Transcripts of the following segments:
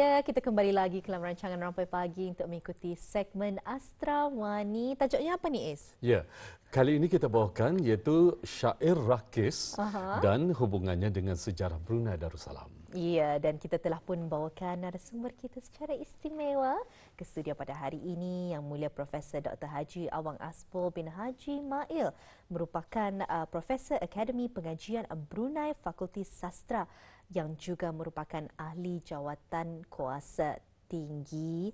Ya, kita kembali lagi ke dalam rancangan Rampai Pagi untuk mengikuti segmen Astra Wani. Tajuknya apa ni, Is? Ya, kali ini kita bawakan iaitu syair rakis Aha. dan hubungannya dengan sejarah Brunei Darussalam. Ya, dan kita telah pun membawakan narasumber kita secara istimewa ke studio pada hari ini Yang Mulia Profesor Dr. Haji Awang Aspo bin Haji Mail merupakan Profesor Akademi Pengajian Brunei Fakulti Sastra yang juga merupakan ahli jawatan kuasa tinggi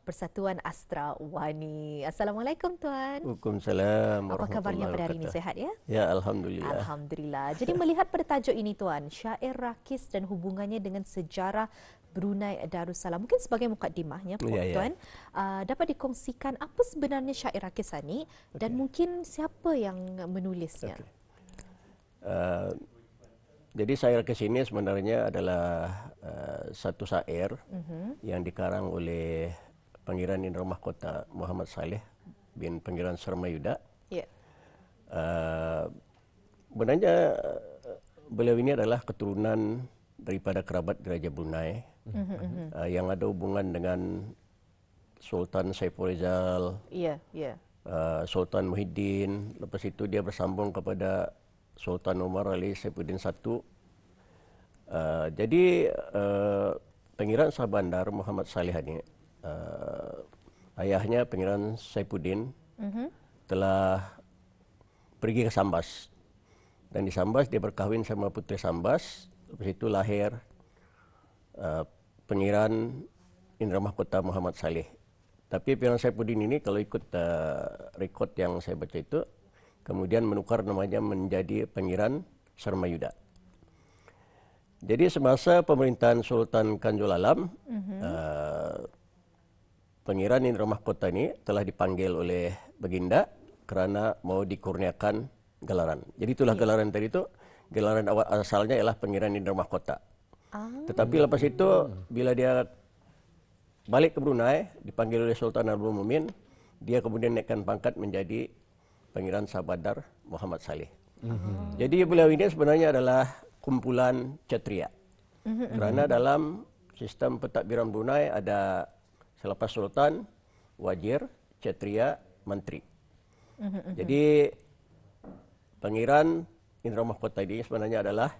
Persatuan Astra Wani. Assalamualaikum Tuan. Waalaikumsalam. Apa kabarnya pada hari ini? Sehat ya? Ya, Alhamdulillah. Alhamdulillah. Jadi melihat pada tajuk ini Tuan, syair rakis dan hubungannya dengan sejarah Brunei Darussalam. Mungkin sebagai mukadimahnya Tuan, dapat dikongsikan apa sebenarnya syair rakis ini dan mungkin siapa yang menulisnya? Jadi syair rakis ini sebenarnya adalah satu syair yang dikarang oleh Pangeran Indra Mahkota Muhammad Saleh bin Pangeran Sarmayuda. Ya. Sebenarnya beliau ini adalah keturunan daripada kerabat Raja Brunei yang ada hubungan dengan Sultan Saiful Rizal, Sultan Muhyiddin. Lepas itu dia bersambung kepada Sultan Umar Ali Saifuddin I. Jadi Pangeran Shah Bandar Muhammad Saleh ini, ayahnya Pangeran Saifuddin telah pergi ke Sambas. Dan di Sambas dia berkahwin sama putri Sambas. Lepas itu lahir Pangeran Indra Mahkota Muhammad Saleh. Tapi Pangeran Saifuddin ini kalau ikut rekod yang saya baca itu, kemudian menukar namanya menjadi Pangeran Sarmayuda. Jadi semasa pemerintahan Sultan Kanjul Alam, Pangeran Indra Mahkota ini telah dipanggil oleh Baginda kerana mau dikurniakan gelaran. Jadi itulah gelaran tadi itu, gelaran awal asalnya ialah Pangeran Indra Mahkota. Tetapi lepas itu bila dia balik ke Brunei, dipanggil oleh Sultan Abdul Mumin, dia kemudian naikkan pangkat menjadi Pangeran Shah Bandar Muhammad Saleh. Jadi beliau ini sebenarnya adalah kumpulan Ksatria. Kerana dalam sistem pentadbiran Brunei ada selepas Sultan, Wazir, Ksatria, Menteri. Jadi Pangeran Indra Mahkota ini sebenarnya adalah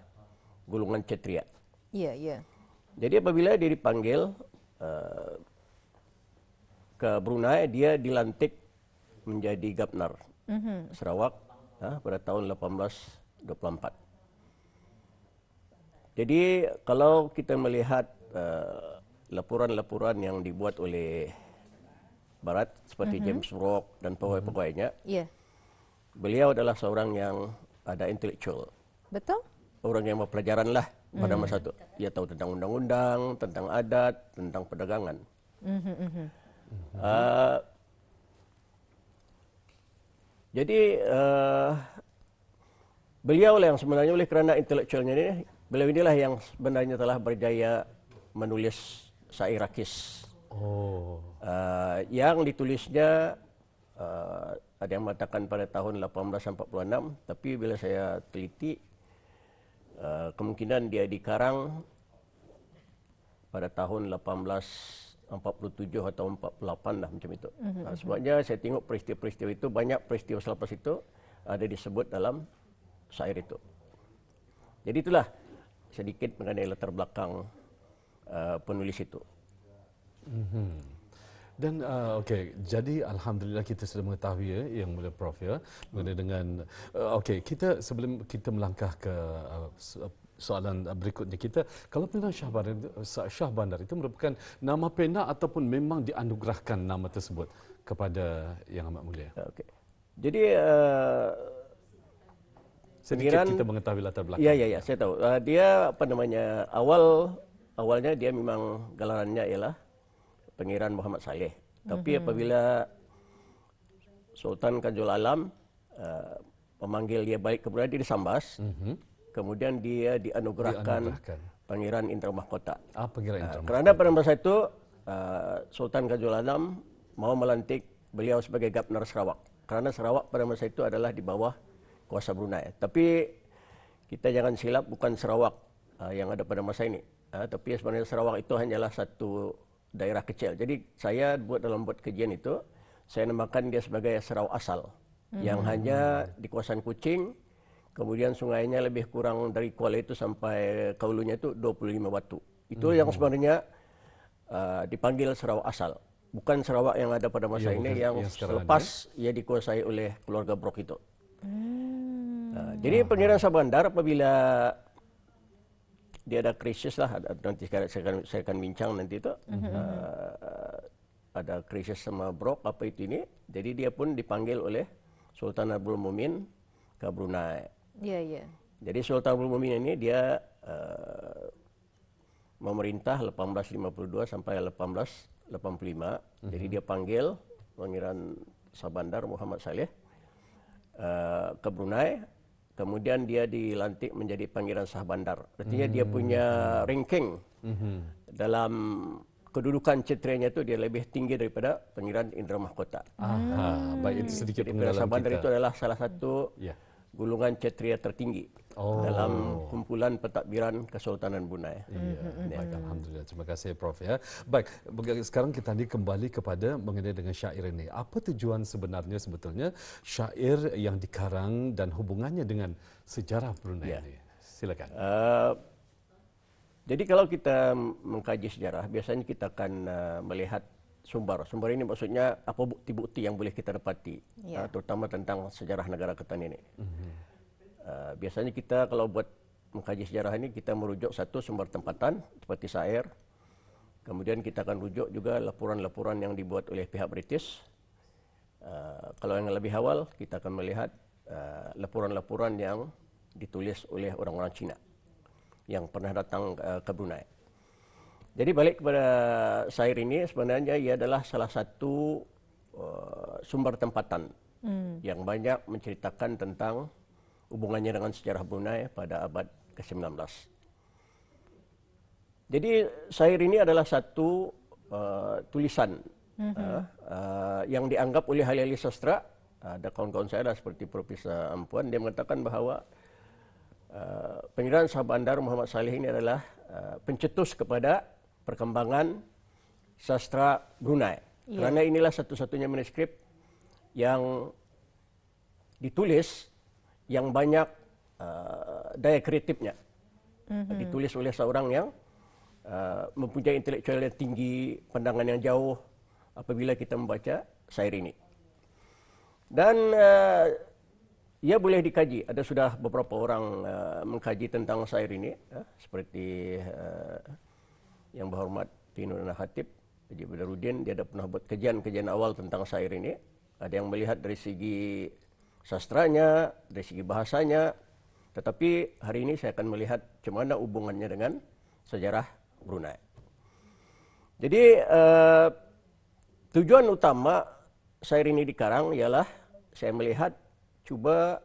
golongan Ksatria. Ya, ya. Jadi apabila dia dipanggil ke Brunei, dia dilantik menjadi Gubernur Sarawak pada tahun 1824. Jadi kalau kita melihat laporan-laporan yang dibuat oleh Barat seperti James Rock dan pegawai-pegawainya, beliau adalah seorang yang ada intelektual. Betul? Orang yang berpelajaran lah pada masa itu. Dia tahu tentang undang-undang, tentang adat, tentang perdagangan. Jadi beliau lah yang sebenarnya oleh kerana intelektualnya ini, beliau inilah yang sebenarnya telah berjaya menulis syair rakis. Yang ditulisnya ada yang mengatakan pada tahun 1846, tapi bila saya teliti kemungkinan dia dikarang pada tahun 1847 atau 48 lah macam itu. Sebabnya saya tengok peristiwa-peristiwa itu, banyak peristiwa selepas itu ada disebut dalam syair itu. Jadi itulah sedikit mengenai latar belakang penulis itu. Dan jadi alhamdulillah kita sudah mengetahui Yang Mulia Prof mengenai dengan kita sebelum kita melangkah ke soalan berikutnya kita, kalau Pangeran Shah Bandar itu merupakan nama pena ataupun memang dianugerahkan nama tersebut kepada Yang Amat Mulia? Jadi sedikit kita mengetahui latar belakang. Ya, saya tahu. Dia awalnya dia memang gelarannya ialah Pangeran Muhammad Saleh. Tapi apabila Sultan Kanjul Alam memanggil dia balik ke Brunei, dia disambas. Kemudian dia dianugerahkan Pangeran Indra Mahkota. Pangeran Indra Mahkota. Kerana pada masa itu Sultan Kanjul Alam mau melantik beliau sebagai Gubernur Sarawak. Kerana Sarawak pada masa itu adalah di bawah kuasa Brunei. Tapi kita jangan silap, bukan Sarawak yang ada pada masa ini. tapi sebenarnya Sarawak itu hanyalah satu daerah kecil. Jadi saya dalam kajian itu, saya namakan dia sebagai Sarawak asal, yang hanya di kawasan Kuching, kemudian sungainya lebih kurang dari Kuala itu sampai ke hulunya itu 25 batu. Itu yang sebenarnya dipanggil Sarawak asal. Bukan Sarawak yang ada pada masa ini, yang selepas ia dikuasai oleh keluarga Brok itu. Jadi pengirian Sabandar apabila dia ada krisis lah, nanti saya akan bincang nanti itu, ada krisis sama Brok apa itu ini, jadi dia pun dipanggil oleh Sultan Abdul Mumin ke Brunei. Jadi Sultan Abdul Mumin ini dia memerintah 1852 sampai 1885. Jadi dia panggil Pangeran Sabandar Muhammad Saleh ke Brunei. Kemudian dia dilantik menjadi Pangeran Sabandar. Artinya dia punya ranking dalam kedudukan cetrianya itu dia lebih tinggi daripada Pangeran Indra Mahkota. Baik, itu sedikit pengenalan Sabandar kita. Itu adalah salah satu gulungan cetria tertinggi dalam kumpulan pentadbiran Kesultanan Brunei. Baik, alhamdulillah. Terima kasih Prof ya. Baik, sekarang kita kembali kepada mengenai dengan syair ini. Apa tujuan sebetulnya syair yang dikarang dan hubungannya dengan sejarah Brunei ini? Silakan. Jadi kalau kita mengkaji sejarah, biasanya kita akan melihat sumber. Sumber ini maksudnya apa bukti-bukti yang boleh kita dapati, terutama tentang sejarah negara Ketan ini. Biasanya kita kalau buat mengkaji sejarah ini, kita merujuk satu sumber tempatan seperti syair. Kemudian kita akan rujuk juga laporan-laporan yang dibuat oleh pihak British. Kalau yang lebih awal, kita akan melihat laporan-laporan yang ditulis oleh orang-orang Cina yang pernah datang ke Brunei. Jadi balik kepada syair ini, sebenarnya ia adalah salah satu sumber tempatan yang banyak menceritakan tentang hubungannya dengan sejarah Brunei pada abad ke-19. Jadi syair ini adalah satu tulisan yang dianggap oleh ahli-ahli sastra. Ada kawan-kawan saya seperti Profesor Ampuan, dia mengatakan bahawa Pangeran Sabandar Muhammad Saleh ini adalah pencetus kepada perkembangan sastra Brunei. Kerana inilah satu-satunya manuskrip yang ditulis yang banyak daya kreatifnya. Ditulis oleh seorang yang mempunyai intelektual yang tinggi, pandangan yang jauh apabila kita membaca syair ini. Dan ia boleh dikaji. Ada sudah beberapa orang mengkaji tentang syair ini, seperti yang berhormat Tino dan Khatib Haji Badarudin. Dia ada pernah buat kajian awal tentang syair ini. Ada yang melihat dari segi sastranya, dari segi bahasanya. Tetapi hari ini saya akan melihat bagaimana hubungannya dengan sejarah Brunei. Jadi tujuan utama syair ini dikarang ialah saya melihat cuba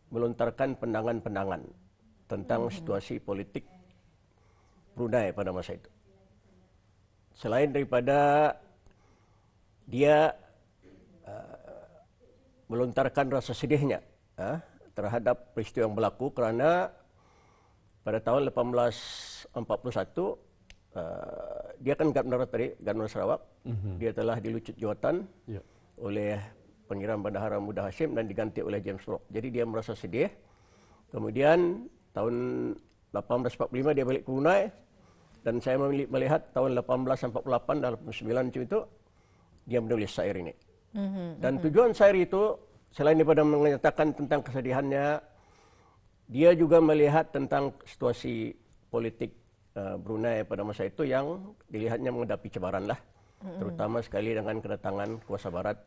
melontarkan pandangan-pandangan tentang situasi politik Brunei pada masa itu. Selain daripada dia melontarkan rasa sedihnya terhadap peristiwa yang berlaku, kerana pada tahun 1841 dia kan Gubernur Sarawak, dia telah dilucut jawatan oleh Pangeran Bandar Muda Hashim dan diganti oleh James Brok. Jadi dia merasa sedih. Kemudian tahun 1845 dia balik ke Brunei, dan saya melihat tahun 1848 dan 1849 macam itu dia menulis syair ini. Dan tujuan syair itu selain daripada menyatakan tentang kesedihannya, dia juga melihat tentang situasi politik Brunei pada masa itu yang dilihatnya menghadapi cabaran lah, terutama sekali dengan kedatangan kuasa barat,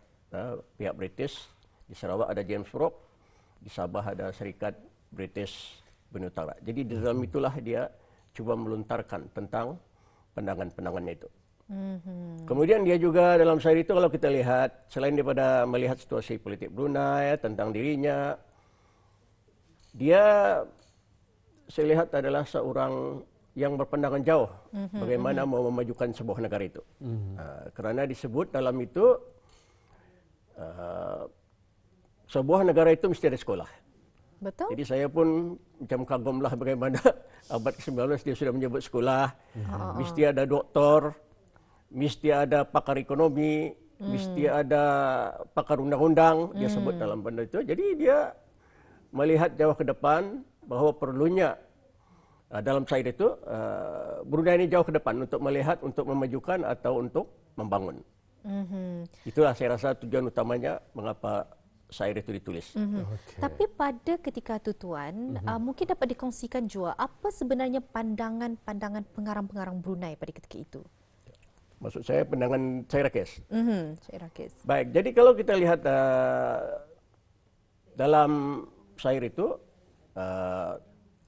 pihak British. Di Sarawak ada James Brok, di Sabah ada Serikat British Bumi Utara. Jadi di dalam itulah dia cuba melontarkan tentang pandangan-pandangannya itu. Kemudian dia juga dalam syair itu kalau kita lihat, selain daripada melihat situasi politik Brunei tentang dirinya, dia saya lihat adalah seorang yang berpandangan jauh bagaimana mau memajukan sebuah negara itu. Kerana disebut dalam itu sebuah negara itu mesti ada sekolah. Betul? Jadi saya pun macam kagumlah bagaimana abad ke-19 dia sudah menyebut sekolah, mesti ada doktor, mesti ada pakar ekonomi, mesti ada pakar undang-undang, dia sebut dalam benda itu. Jadi dia melihat jauh ke depan bahawa perlunya dalam syair itu Brunei ini jauh ke depan untuk melihat, untuk memajukan atau untuk membangun. Itulah saya rasa tujuan utamanya mengapa syair itu ditulis. Okey. Tapi pada ketika itu Tuan, mungkin dapat dikongsikan juga apa sebenarnya pandangan pengarang-pengarang Brunei pada ketika itu? Maksud saya pandangan Syed Rakis. Syed Rakis. Baik, jadi kalau kita lihat dalam syair itu,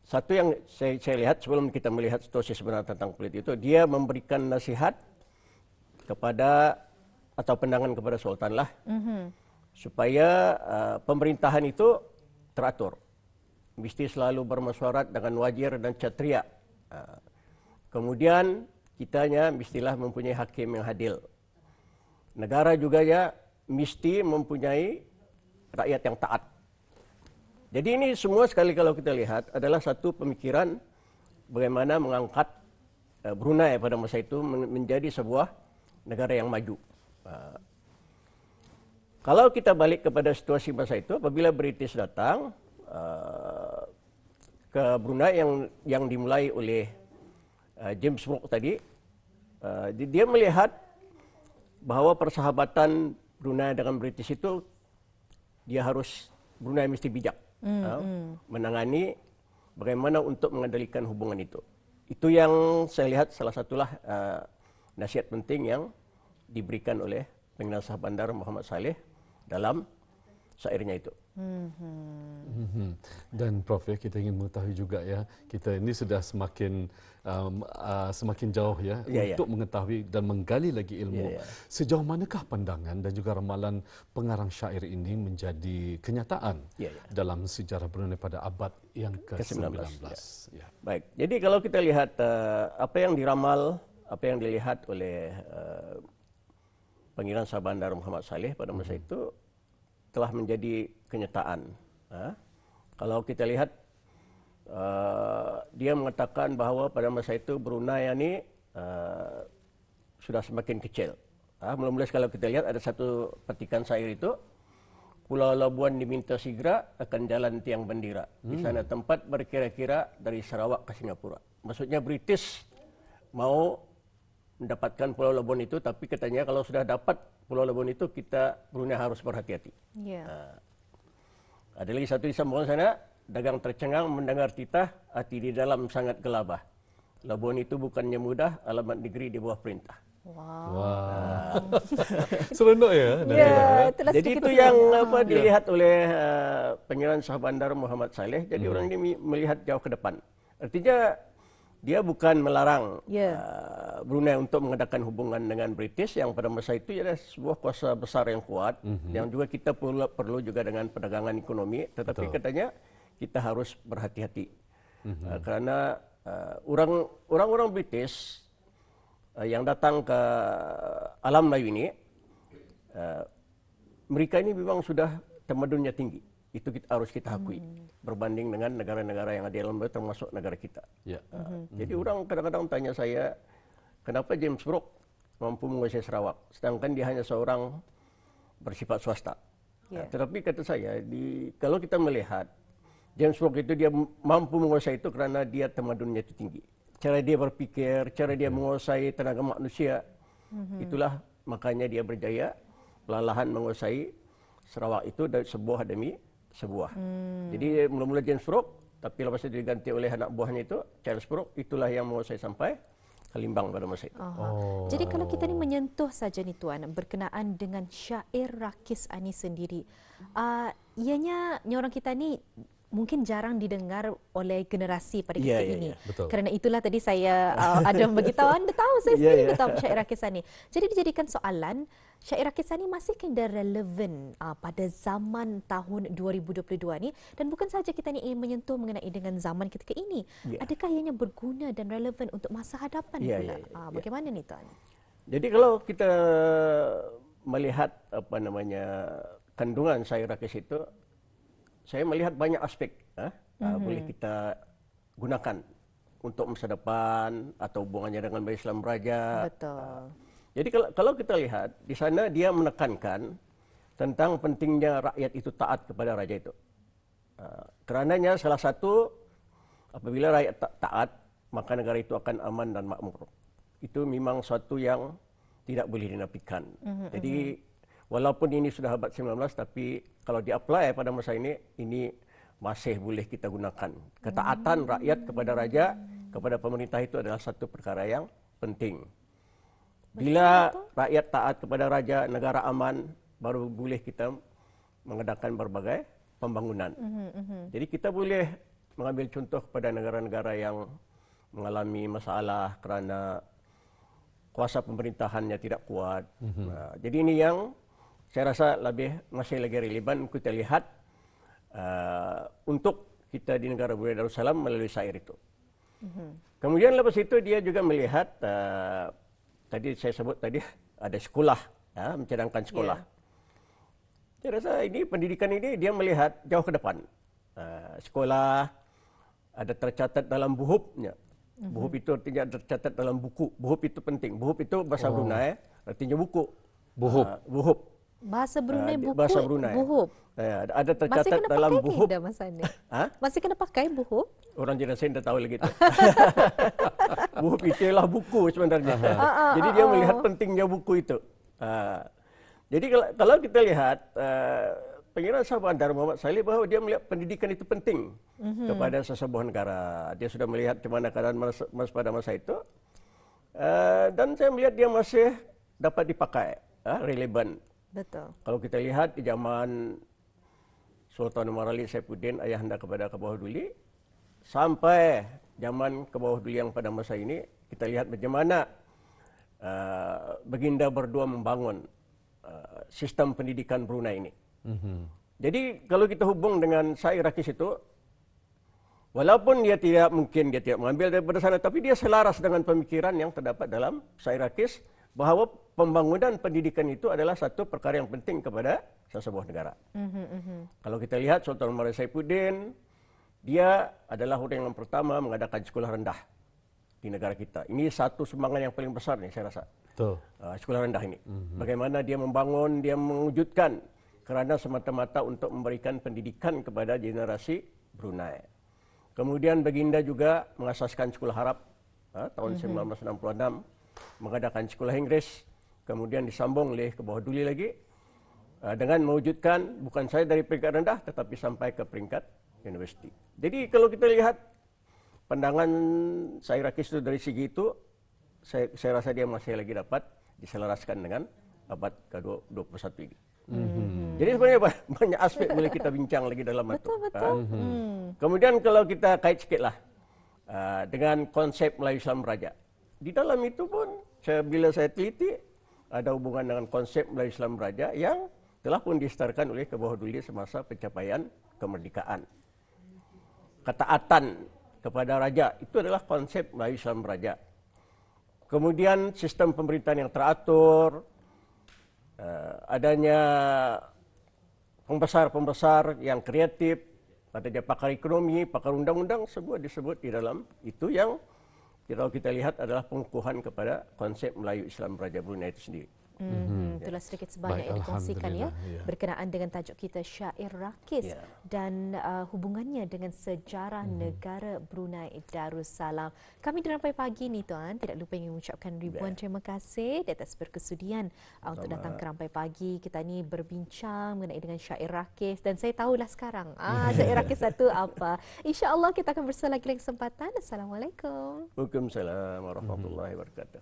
satu yang saya lihat sebelum kita melihat situasi sebenarnya tentang politik itu, dia memberikan nasihat kepada atau pandangan kepada Sultan lah, supaya pemerintahan itu teratur, mesti selalu bermesyuarat dengan wazir dan ksatria. Kemudian kitanya mestilah mempunyai hakim yang adil. Negara juga ya mesti mempunyai rakyat yang taat. Jadi ini semua sekali kalau kita lihat adalah satu pemikiran bagaimana mengangkat Brunei pada masa itu menjadi sebuah negara yang maju. Kalau kita balik kepada situasi masa itu, apabila British datang ke Brunei yang dimulai oleh James Brooke tadi, dia melihat bahawa persahabatan Brunei dengan British itu Brunei mesti bijak menangani bagaimana untuk mengendalikan hubungan itu. Itu yang saya lihat salah satulah nasihat penting yang diberikan oleh Pimpinan Shah Bandar Muhammad Saleh dalam syairnya itu. Dan Prof, ya, kita ingin mengetahui juga ya, kita ini sudah semakin jauh ya, untuk mengetahui dan menggali lagi ilmu. Sejauh manakah pandangan dan juga ramalan pengarang syair ini menjadi kenyataan dalam sejarah Brunei pada abad yang ke-19? Ya. Baik, jadi kalau kita lihat apa yang diramal, apa yang dilihat oleh Pangeran Shah Bandar Muhammad Saleh pada masa itu telah menjadi kenyataan. Kalau kita lihat, dia mengatakan bahawa pada masa itu Brunei ini sudah semakin kecil. Mula-mula kalau kita lihat ada satu petikan syair itu, Pulau Labuan diminta segera akan jalan tiang bendera. Di sana tempat berkira-kira dari Sarawak ke Singapura. Maksudnya British mau mendapatkan Pulau Labuan itu, tapi katanya kalau sudah dapat Pulau Labuan itu, Brunei harus berhati-hati. Ada lagi satu di sambungan sana, dagang tercengang mendengar titah, hati di dalam sangat gelabah. Labuan itu bukannya mudah, alamat negeri di bawah perintah. Wow. Seronok ya. Jadi itu yang dilihat oleh Pangeran Shah Bandar Muhammad Saleh. Jadi orang ini melihat jauh ke depan. Artinya dia bukan melarang Brunei untuk mengadakan hubungan dengan British yang pada masa itu adalah sebuah kuasa besar yang kuat, yang juga kita perlu juga dengan perdagangan ekonomi, tetapi katanya kita harus berhati-hati karena orang-orang British yang datang ke alam Melayu ini, mereka ini memang sudah tamadunnya tinggi. Itu harus kita akui berbanding dengan negara-negara yang ada di alam Melayu, termasuk negara kita. Jadi orang kadang-kadang tanya saya, kenapa James Brooke mampu menguasai Sarawak, sedangkan dia hanya seorang bersifat swasta. Tetapi kata saya, kalau kita melihat James Brooke itu dia mampu menguasai itu karena dia tamadunnya itu tinggi. Cara dia berpikir, cara dia menguasai tenaga manusia, itulah makanya dia berjaya perlahan menguasai Sarawak itu dari sebuah demi sebuah. Jadi mula-mula James Brooke, tapi lepas itu diganti oleh anak buahnya itu, Charles Brooke, itulah yang menguasai sampai Kalimbang pada masa itu. Jadi kalau kita ni menyentuh saja ni Tuan, berkenaan dengan syair Rakis Ani sendiri, ianya orang kita ni mungkin jarang didengar oleh generasi pada kita ini. Kerana itulah tadi saya ada beritahu anda tahu saya sendiri tahu syair Rakis Ani. Jadi dijadikan soalan, syair Rakis Ani masih kena relevan pada zaman tahun 2022 ni, dan bukan saja kita ni ingin menyentuh mengenai dengan zaman ketika ini. Adakah ianya berguna dan relevan untuk masa hadapan pula? Bagaimana ni Tuan? Jadi kalau kita melihat kandungan syair Rakis itu, saya melihat banyak aspek boleh kita gunakan untuk masa depan atau hubungannya dengan Majelis Islam Raja. Betul. Jadi kalau kita lihat di sana dia menekankan tentang pentingnya rakyat itu taat kepada raja itu. Kerananya salah satu apabila rakyat taat maka negara itu akan aman dan makmur. Itu memang suatu yang tidak boleh dinafikan. Jadi walaupun ini sudah abad 19 tapi kalau di-apply pada masa ini masih boleh kita gunakan. Ketaatan rakyat kepada raja, kepada pemerintah itu adalah satu perkara yang penting. Bila rakyat taat kepada raja, negara aman, baru boleh kita mengadakan berbagai pembangunan. Jadi kita boleh mengambil contoh kepada negara-negara yang mengalami masalah kerana kuasa pemerintahannya tidak kuat. Jadi ini yang saya rasa masih lagi relevan kita lihat untuk kita di negara Brunei Darussalam melalui syair itu. Kemudian lepas itu dia juga melihat tadi saya sebut tadi ada sekolah, mencadangkan sekolah. Saya rasa ini pendidikan ini dia melihat jauh ke depan. Sekolah ada tercatat dalam buhubnya. Buhub itu artinya tercatat dalam buku. Buhub itu penting. Buhub itu bahasa Brunei artinya buku. Buhub. Bahasa Brunei buku. Bahasa Brunei. Buhub. Ada tercatat dalam buhub. Masih kena pakai masa ni? Masih kena pakai buhub? Orang jenazah tidak tahu lagi itu. Buhub itu adalah buku sebenarnya. Jadi dia melihat pentingnya buku itu. Jadi kalau kita lihat Pengiran Shah Bandar Muhammad Saleh bahawa dia melihat pendidikan itu penting kepada sesebuah negara. Dia sudah melihat bagaimana keadaan pada masa itu. Dan saya melihat dia masih dapat dipakai, relevan. Betul. Kalau kita lihat di zaman Sultan Umar Ali Saifuddin, ayahanda kepada Kebawah Duli, sampai zaman Kebawah Duli yang pada masa ini, kita lihat bagaimana Baginda berdua membangun sistem pendidikan Brunei ini. Jadi kalau kita hubung dengan Syed Rakis itu, walaupun dia tidak mengambil daripada sana, tapi dia selaras dengan pemikiran yang terdapat dalam Syed Rakis bahawa pembangunan pendidikan itu adalah satu perkara yang penting kepada sesebuah negara. Kalau kita lihat Sultan Umar Saifuddin, dia adalah orang yang pertama mengadakan sekolah rendah di negara kita. Ini satu sumbangan yang paling besar nih saya rasa. Betul. Sekolah rendah ini. Bagaimana dia membangun, dia mewujudkan kerana semata-mata untuk memberikan pendidikan kepada generasi Brunei. Kemudian Baginda juga mengasaskan sekolah Arab tahun 1966, mengadakan sekolah Inggris, kemudian disambung oleh Kebawah Duli lagi dengan mewujudkan bukan saja dari peringkat rendah tetapi sampai ke peringkat universiti. Jadi kalau kita lihat pandangan Syed Rakis itu dari segi itu, saya rasa dia masih lagi dapat diselaraskan dengan abad ke-21 ini. Jadi sebenarnya banyak aspek boleh kita bincang lagi dalam itu. Betul. Kemudian kalau kita kait sikitlah dengan konsep Melayu Islam Raja. Di dalam itu pun bila saya teliti ada hubungan dengan konsep Melayu Islam Raja yang telah pun distarkan oleh Kebawah Duli semasa pencapaian kemerdekaan. Ketaatan kepada raja itu adalah konsep Melayu Islam Raja. Kemudian sistem pemerintahan yang teratur, adanya pembesar-pembesar yang kreatif, adanya pakar ekonomi, pakar undang-undang, semua disebut di dalam itu yang kalau kita lihat adalah pengukuhan kepada konsep Melayu Islam Raja Brunei itu sendiri. Itulah sedikit sebanyak yang dikongsikan berkenaan dengan tajuk kita Syair Rakis dan hubungannya dengan sejarah negara Brunei Darussalam. Kami di Rampai Pagi ni tuan tidak lupa ingin mengucapkan ribuan terima kasih di atas berkesudian untuk datang ke Rampai Pagi. Kita ni berbincang mengenai dengan Syair Rakis dan saya tahulah sekarang Syair Rakis satu apa. Insya-Allah kita akan bersua lagi dalam kesempatan. Assalamualaikum. Waalaikumsalam warahmatullahi wabarakatuh.